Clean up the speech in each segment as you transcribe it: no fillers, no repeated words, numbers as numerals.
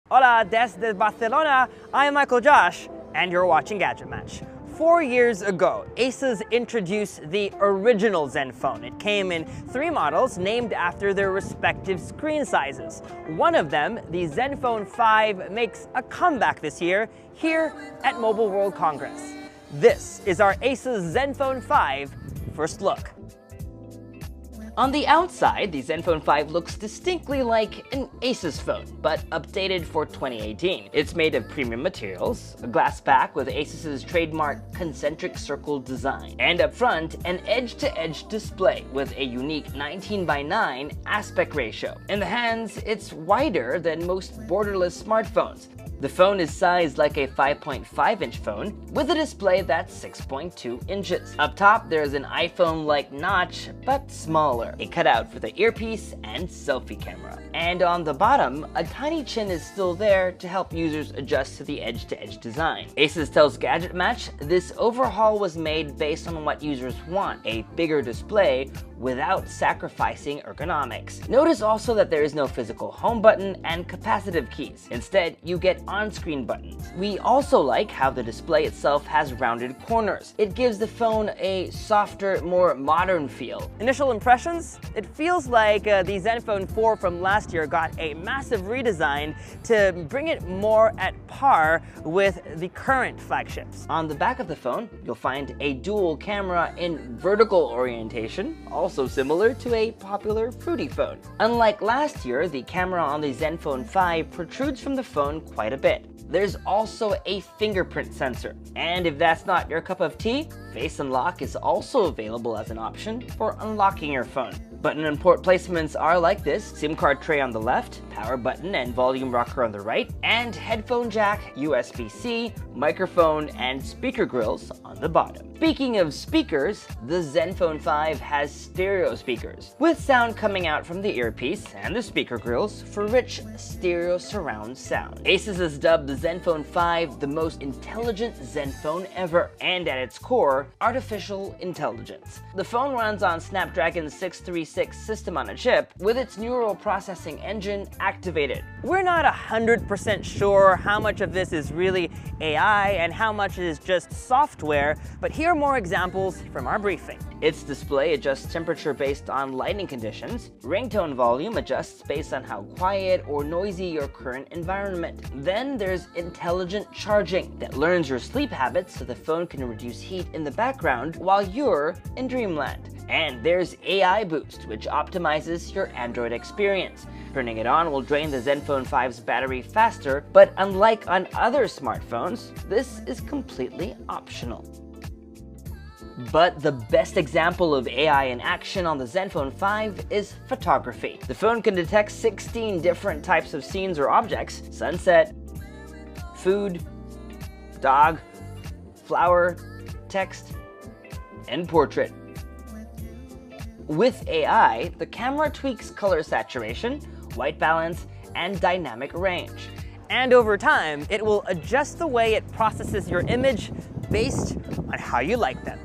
Hola, desde Barcelona, I'm Michael Josh, and you're watching Gadget Match. 4 years ago, Asus introduced the original Zenfone. It came in 3 models named after their respective screen sizes. One of them, the Zenfone 5, makes a comeback this year here at Mobile World Congress. This is our Asus Zenfone 5 first look. On the outside, the Zenfone 5 looks distinctly like an Asus phone, but updated for 2018. It's made of premium materials, a glass back with Asus's trademark concentric circle design, and up front, an edge-to-edge display with a unique 19:9 aspect ratio. In the hands, it's wider than most borderless smartphones. The phone is sized like a 5.5-inch phone with a display that's 6.2 inches. Up top, there's an iPhone-like notch, but smaller, a cutout for the earpiece and selfie camera. And on the bottom, a tiny chin is still there to help users adjust to the edge-to-edge design. Asus tells Gadget Match this overhaul was made based on what users want, a bigger display without sacrificing ergonomics. Notice also that there is no physical home button and capacitive keys. Instead, you get on-screen buttons. We also like how the display itself has rounded corners. It gives the phone a softer, more modern feel. Initial impressions? It feels like the Zenfone 4 from last year got a massive redesign to bring it more at par with the current flagships. On the back of the phone, you'll find a dual camera in vertical orientation, also similar to a popular Fruity phone. Unlike last year, the camera on the Zenfone 5 protrudes from the phone quite a bit. There's also a fingerprint sensor, and if that's not your cup of tea, Face Unlock is also available as an option for unlocking your phone. Button and port placements are like this: SIM card tray on the left, power button and volume rocker on the right, and headphone jack, USB-C, microphone, and speaker grills on the bottom. Speaking of speakers, the Zenfone 5 has stereo speakers, with sound coming out from the earpiece and the speaker grills for rich stereo surround sound. Asus has dubbed the Zenfone 5 the most intelligent Zenfone ever, and at its core, artificial intelligence. The phone runs on Snapdragon 636 system on a chip with its neural processing engine activated. We're not 100% sure how much of this is really AI and how much is just software, but here are more examples from our briefing. Its display adjusts temperature based on lighting conditions. Ringtone volume adjusts based on how quiet or noisy your current environment. Then there's intelligent charging that learns your sleep habits so the phone can reduce heat in the background while you're in dreamland. And there's AI Boost, which optimizes your Android experience. Turning it on will drain the Zenfone 5's battery faster, but unlike on other smartphones, this is completely optional. But the best example of AI in action on the Zenfone 5 is photography. The phone can detect 16 different types of scenes or objects: sunset, food, dog, flower, text, and portrait. With AI, the camera tweaks color saturation, white balance, and dynamic range. And over time, it will adjust the way it processes your image based on how you like them.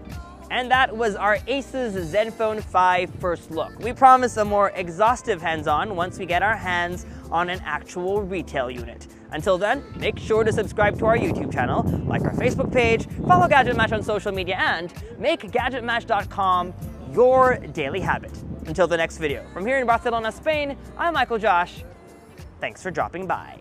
And that was our Asus Zenfone 5 first look. We promise a more exhaustive hands-on once we get our hands on an actual retail unit. Until then, make sure to subscribe to our YouTube channel, like our Facebook page, follow Gadget Match on social media, and make gadgetmatch.com your daily habit. Until the next video, from here in Barcelona, Spain, I'm Michael Josh. Thanks for dropping by.